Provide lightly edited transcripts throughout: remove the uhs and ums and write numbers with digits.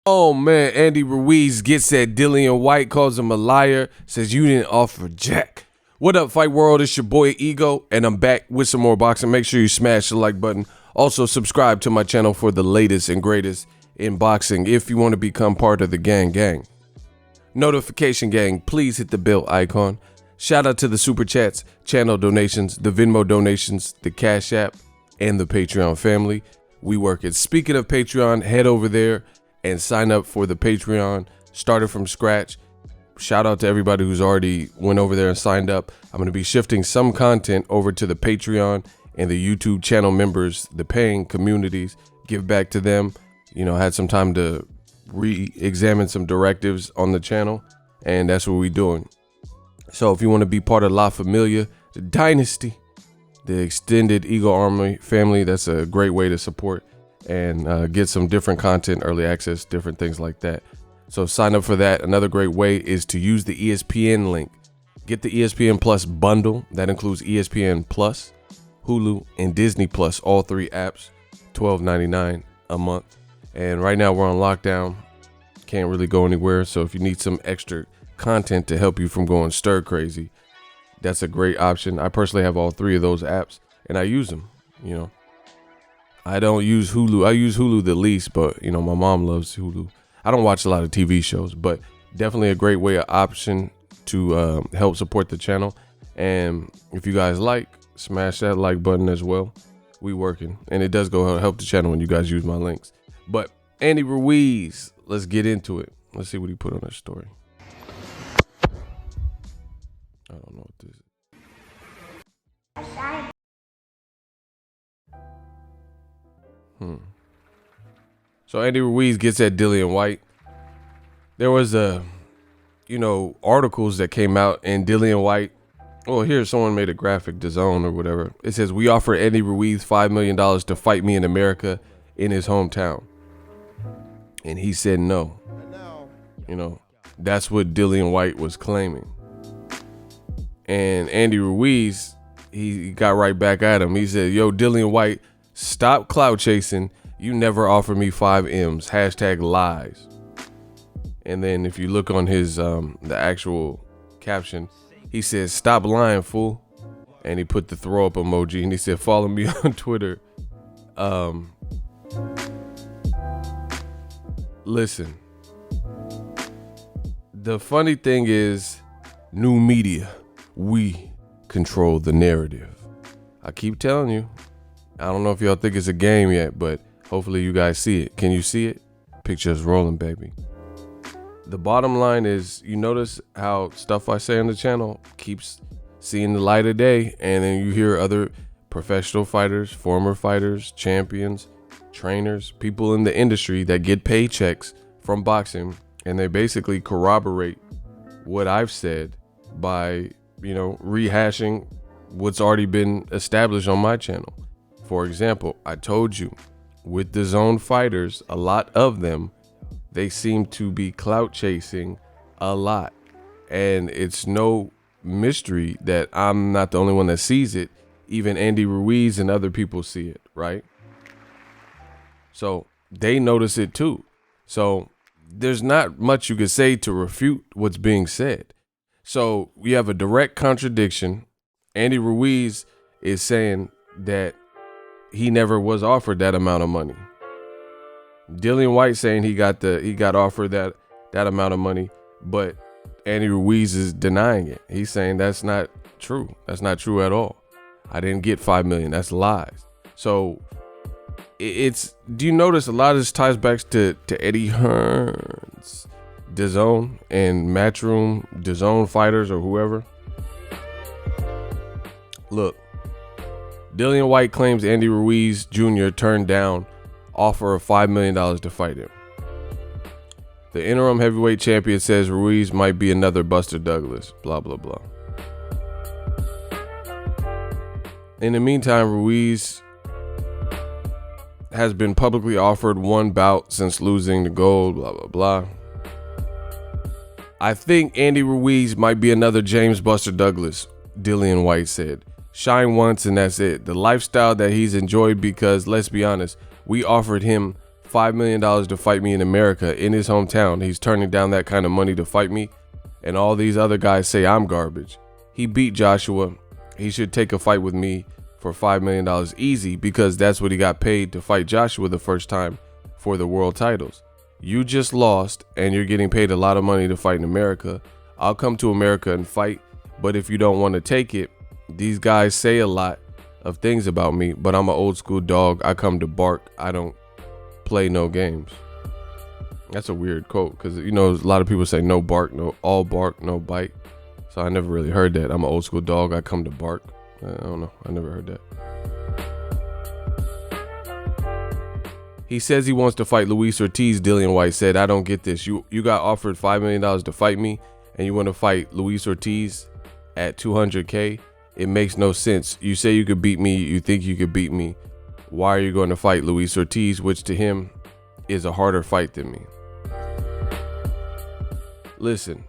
Oh man, Andy Ruiz gets at Dillion White, calls him a liar, says you didn't offer jack. What up, Fight World? It's your boy Ego, and I'm back with some more boxing. Make sure you smash the like button. Also, subscribe to my channel for the latest and greatest in boxing if you want to become part of the gang. Notification gang, please hit the bell icon. Shout out to the super chats, channel donations, the Venmo donations, the Cash App, and the Patreon family. We work it. Speaking of Patreon, head over there and sign up for the Patreon. Started from scratch. Shout out to everybody who's already went over there and signed up. I'm going to be shifting some content over to the Patreon and the YouTube channel members, the paying communities, give back to them. You know, I had some time to re-examine some directives on the channel, and that's what we're doing. So if you want to be part of La Familia, the Dynasty, the extended Ego Army family, that's a great way to support and get some different content, early access, different things like that. So sign up for that. Another great way is to use the ESPN link. Get the ESPN Plus bundle. That includes ESPN Plus, Hulu, and Disney Plus, all three apps, $12.99 a month. And right now we're on lockdown. Can't really go anywhere. So if you need some extra content to help you from going stir crazy, that's a great option. I personally have all three of those apps and I use them, you know. I don't use Hulu. I use Hulu the least, but you know, my mom loves Hulu. I don't watch a lot of TV shows, but definitely a great way of option to help support the channel. And if you guys like, smash that like button as well. We working, and it does go help the channel when you guys use my links. But Andy Ruiz, let's get into it. Let's see what he put on his story. I don't know what this is. So Andy Ruiz gets at Dillion White. There was articles that came out, and Dillion White, well, here someone made a graphic, DAZN or whatever. It says, we offer Andy Ruiz $5 million to fight me in America in his hometown. And he said no. You know, that's what Dillion White was claiming. And Andy Ruiz, he got right back at him. He said, yo, Dillion White, stop clout chasing. You never offer me 5 M's. # lies. And then if you look on his the actual caption, he says, stop lying, fool. And he put the throw up emoji, and he said, follow me on Twitter. Listen, the funny thing is, new media, we control the narrative. I keep telling you, I don't know if y'all think it's a game yet, but hopefully you guys see it. Can you see it? Pictures rolling, baby. The bottom line is, you notice how stuff I say on the channel keeps seeing the light of day, and then you hear other professional fighters, former fighters, champions, trainers, people in the industry that get paychecks from boxing, and they basically corroborate what I've said by, you know, rehashing what's already been established on my channel. For example, I told you with the zone fighters, a lot of them, they seem to be clout chasing a lot. And it's no mystery that I'm not the only one that sees it. Even Andy Ruiz and other people see it, right? So they notice it too. So there's not much you could say to refute what's being said. So we have a direct contradiction. Andy Ruiz is saying that he never was offered that amount of money. Dillion White saying he got offered that amount of money, but Andy Ruiz is denying it. He's saying that's not true. That's not true at all. I didn't get $5 million. That's lies. So do you notice a lot of this ties back to Eddie Hearn's DAZN and MATCHROOM, DAZN fighters or whoever? Look, Dillion White claims Andy Ruiz Jr. turned down offer of $5 million to fight him. The interim heavyweight champion says Ruiz might be another Buster Douglas, blah, blah, blah. In the meantime, Ruiz has been publicly offered 1 bout since losing the gold, blah, blah, blah. I think Andy Ruiz might be another James Buster Douglas, Dillion White said. Shine once and that's it. The lifestyle that he's enjoyed, because let's be honest, we offered him $5 million to fight me in America in his hometown. He's turning down that kind of money to fight me. And all these other guys say I'm garbage. He beat Joshua. He should take a fight with me for $5 million easy, because that's what he got paid to fight Joshua the first time for the world titles. You just lost and you're getting paid a lot of money to fight in America. I'll come to America and fight, but if you don't want to take it, these guys say a lot of things about me, but I'm an old school dog. I come to bark. I don't play no games. That's a weird quote, because you know a lot of people say no bark, all bark, no bite. So I never really heard that. I'm an old school dog. I come to bark. I don't know. I never heard that. He says he wants to fight Luis Ortiz. Dillian Whyte said, I don't get this. You got offered $5 million to fight me, and you want to fight Luis Ortiz at $200K? It makes no sense. You say you could beat me. You think you could beat me. Why are you going to fight Luis Ortiz, which to him is a harder fight than me? Listen,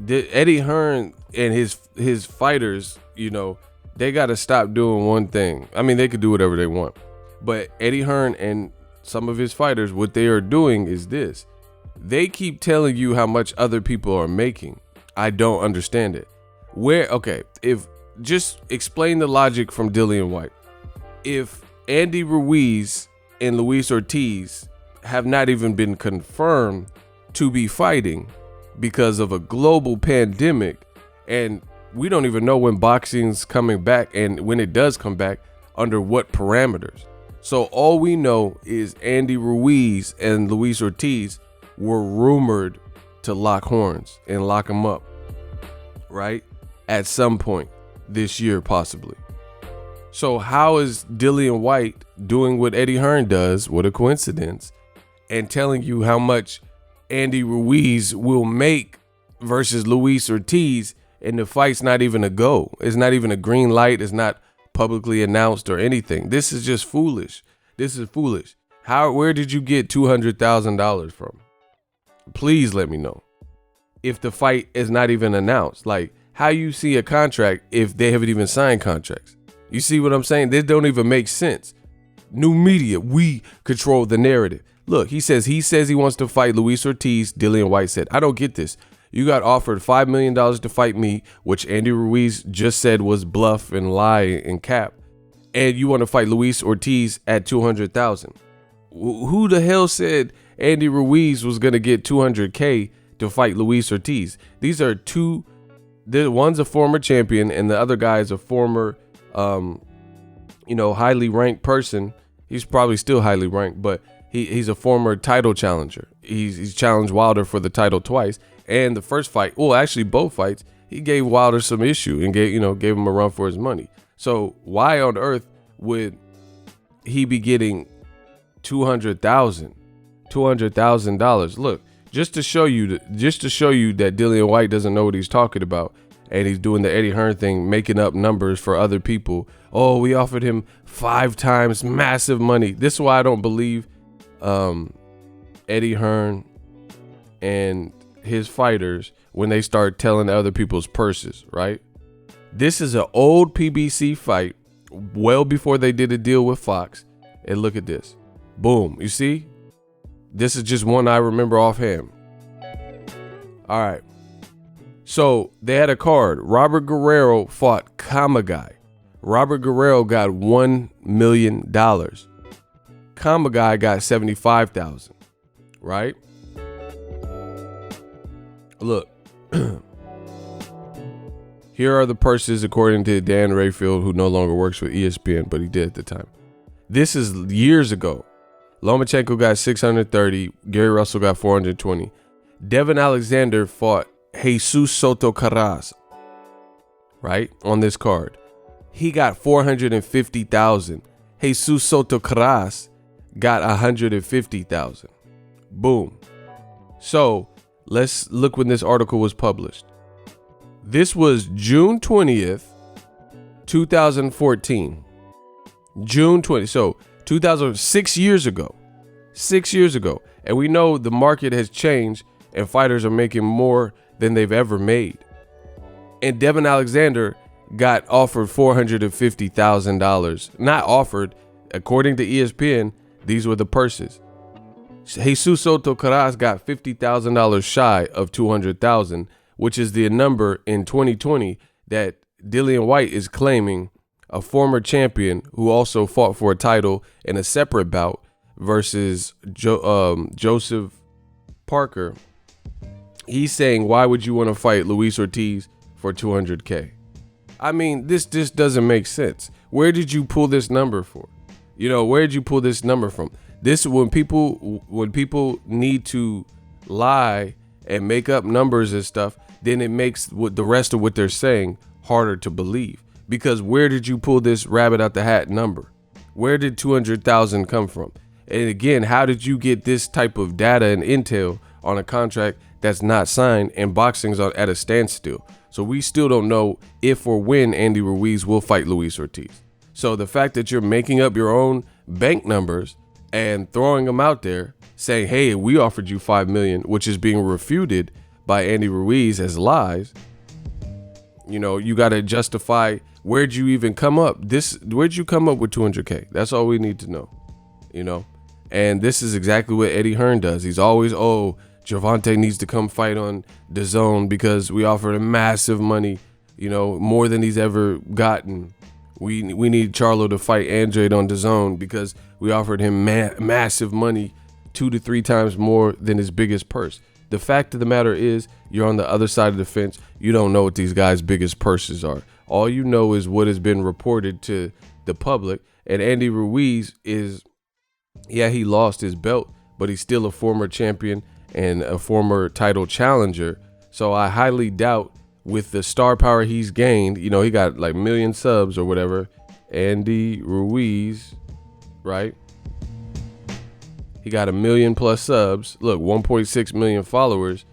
Eddie Hearn and his fighters, you know, they got to stop doing one thing. I mean, they could do whatever they want, but Eddie Hearn and some of his fighters, what they are doing is this. They keep telling you how much other people are making. I don't understand it. Okay, if just explain the logic from Dillion White. If Andy Ruiz and Luis Ortiz have not even been confirmed to be fighting because of a global pandemic, and we don't even know when boxing's coming back, and when it does come back, under what parameters. So all we know is Andy Ruiz and Luis Ortiz were rumored to lock horns and lock them up, right? At some point this year, possibly. So how is Dillion White doing what Eddie Hearn does? What a coincidence. And telling you how much Andy Ruiz will make versus Luis Ortiz, and the fight's not even a go. It's not even a green light. It's not publicly announced or anything. This is just foolish. This is foolish. Where did you get $200,000 from? Please let me know. If the fight is not even announced, like how you see a contract if they haven't even signed contracts. You see what I'm saying? This don't even make sense. New media, we control the narrative. Look, he says he wants to fight Luis Ortiz. Dillion White said, I don't get this. You got offered $5 million to fight me, which Andy Ruiz just said was bluff and lie and cap. And you want to fight Luis Ortiz at $200,000. Who the hell said Andy Ruiz was going to get $200K to fight Luis Ortiz? These are two. One's a former champion and the other guy is a former, highly ranked person. He's probably still highly ranked, but he's a former title challenger. He's challenged Wilder for the title twice. And the first fight, well, actually both fights, he gave Wilder some issue and gave him a run for his money. So why on earth would he be getting $200,000? Look, just to show you that Dillion White doesn't know what he's talking about, and he's doing the Eddie Hearn thing, making up numbers for other people. Oh, we offered him 5 times massive money. This is why I don't believe Eddie Hearn and his fighters when they start telling other people's purses, right? This is an old PBC fight, well before they did a deal with Fox. And look at this. Boom. You see? This is just one I remember offhand. All right. So they had a card. Robert Guerrero fought Kamagai. Robert Guerrero got $1 million. Kamagai got $75,000. Right? Look. Here are the purses according to Dan Rayfield, who no longer works for ESPN, but he did at the time. This is years ago. Lomachenko got 630. Gary Russell got 420. Devin Alexander fought Jesus Soto Carras, right, on this card. He got 450,000. Jesus Soto Carras got 150,000. Boom. So let's look when this article was published. This was June 20th, 2014. June 20th. So 6 years ago. 6 years ago. And we know the market has changed and fighters are making more than they've ever made. And Devin Alexander got offered $450,000. Not offered. According to ESPN, these were the purses. Jesus Soto Caras got $50,000 shy of 200,000, which is the number in 2020 that Dillion White is claiming, a former champion who also fought for a title in a separate bout versus Joseph Parker. He's saying, why would you want to fight Luis Ortiz for 200K? I mean, this just doesn't make sense. Where did you pull this number for? You know, where did you pull this number from? This, when people need to lie and make up numbers and stuff, then it makes the rest of what they're saying harder to believe. Because where did you pull this rabbit out the hat number? Where did 200,000 come from? And again, how did you get this type of data and intel on a contract that's not signed and boxing's at a standstill? So we still don't know if or when Andy Ruiz will fight Luis Ortiz. So the fact that you're making up your own bank numbers and throwing them out there saying, hey, we offered you 5 million, which is being refuted by Andy Ruiz as lies. You know, you got to justify, where'd you even come up? Where'd you come up with 200K? That's all we need to know, you know? And this is exactly what Eddie Hearn does. He's always, Gervonta needs to come fight on DAZN because we offered him massive money, you know, more than he's ever gotten. We need Charlo to fight Andrade on DAZN because we offered him massive money, 2 to 3 times more than his biggest purse. The fact of the matter is, you're on the other side of the fence. You don't know what these guys' biggest purses are. All you know is what has been reported to the public. And Andy Ruiz is, yeah, he lost his belt, but he's still a former champion and a former title challenger. So I highly doubt, with the star power he's gained, you know, he got like 1 million subs or whatever. Andy Ruiz, right? He got 1 million plus subs. Look, 1.6 million followers.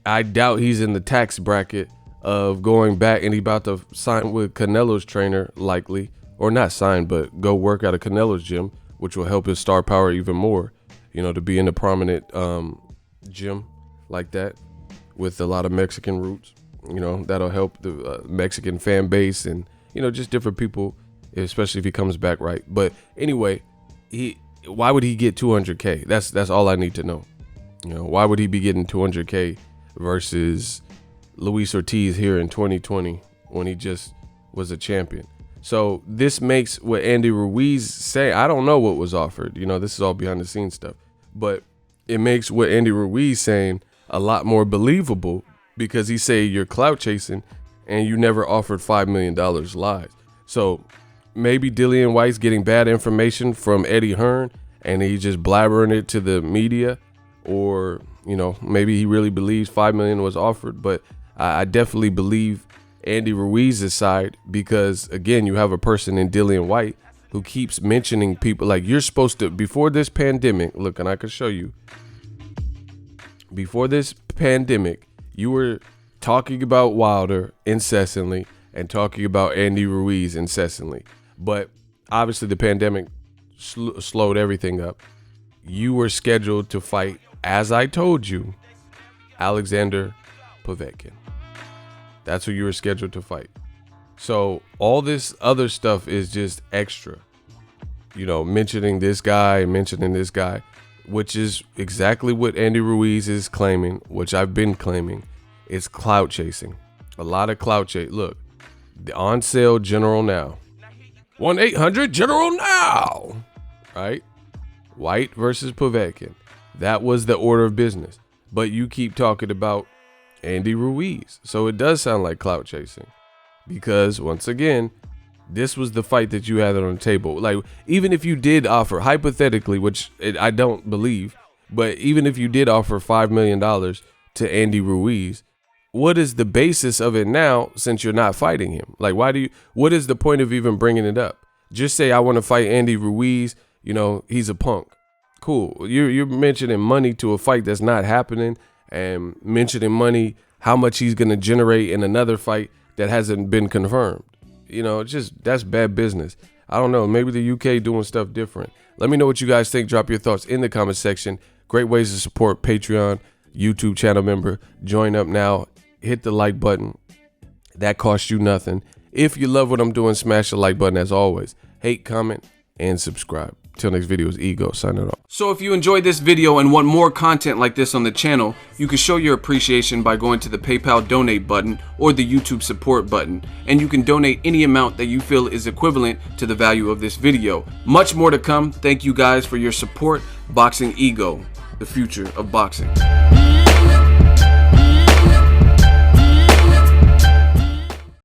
I doubt he's in the tax bracket of going back, and he about to sign with Canelo's trainer, likely, or not sign, but go work out of Canelo's gym, which will help his star power even more, you know, to be in a prominent gym like that with a lot of Mexican roots. You know, that'll help the Mexican fan base and, you know, just different people, especially if he comes back right. But anyway, why would he get 200K? That's all I need to know. You know, why would he be getting 200K versus Luis Ortiz here in 2020 when he just was a champion? So this makes what Andy Ruiz say, I don't know what was offered. You know, this is all behind the scenes stuff, but it makes what Andy Ruiz saying a lot more believable, because he say you're clout chasing and you never offered $5 million live. So maybe Dillian White's getting bad information from Eddie Hearn and he's just blabbering it to the media, or, you know, maybe he really believes 5 million was offered. But I definitely believe Andy Ruiz's side, because again, you have a person in Dillian White who keeps mentioning people like, you're supposed to, before this pandemic, look, and I can show you, before this pandemic, you were talking about Wilder incessantly and talking about Andy Ruiz incessantly. But obviously the pandemic slowed everything up. You were scheduled to fight, as I told you, Alexander Povetkin. That's who you were scheduled to fight. So all this other stuff is just extra. You know, mentioning this guy, which is exactly what Andy Ruiz is claiming, which I've been claiming. It's clout chasing. A lot of clout chase. Look, the on sale General Now. 1-800 General Now. Right? White versus Povetkin. That was the order of business. But you keep talking about Andy Ruiz. So it does sound like clout chasing. Because once again, this was the fight that you had on the table. Like, even if you did offer, hypothetically, which I don't believe, but even if you did offer $5 million to Andy Ruiz, what is the basis of it now, since you're not fighting him? Like, what is the point of even bringing it up? Just say, I want to fight Andy Ruiz. You know, he's a punk. Cool. You're mentioning money to a fight that's not happening, and mentioning money, how much he's going to generate in another fight that hasn't been confirmed. You know, that's bad business. I don't know. Maybe the UK doing stuff different. Let me know what you guys think. Drop your thoughts in the comment section. Great ways to support Patreon, YouTube channel member. Join up now. Hit the like button. That costs you nothing. If you love what I'm doing, smash the like button as always. Hate, comment, and subscribe. Till next video is Ego signing off. So if you enjoyed this video and want more content like this on the channel, you can show your appreciation by going to the PayPal donate button or the YouTube support button, and you can donate any amount that you feel is equivalent to the value of this video. Much more to come. Thank you guys for your support. Boxing Ego, the future of boxing.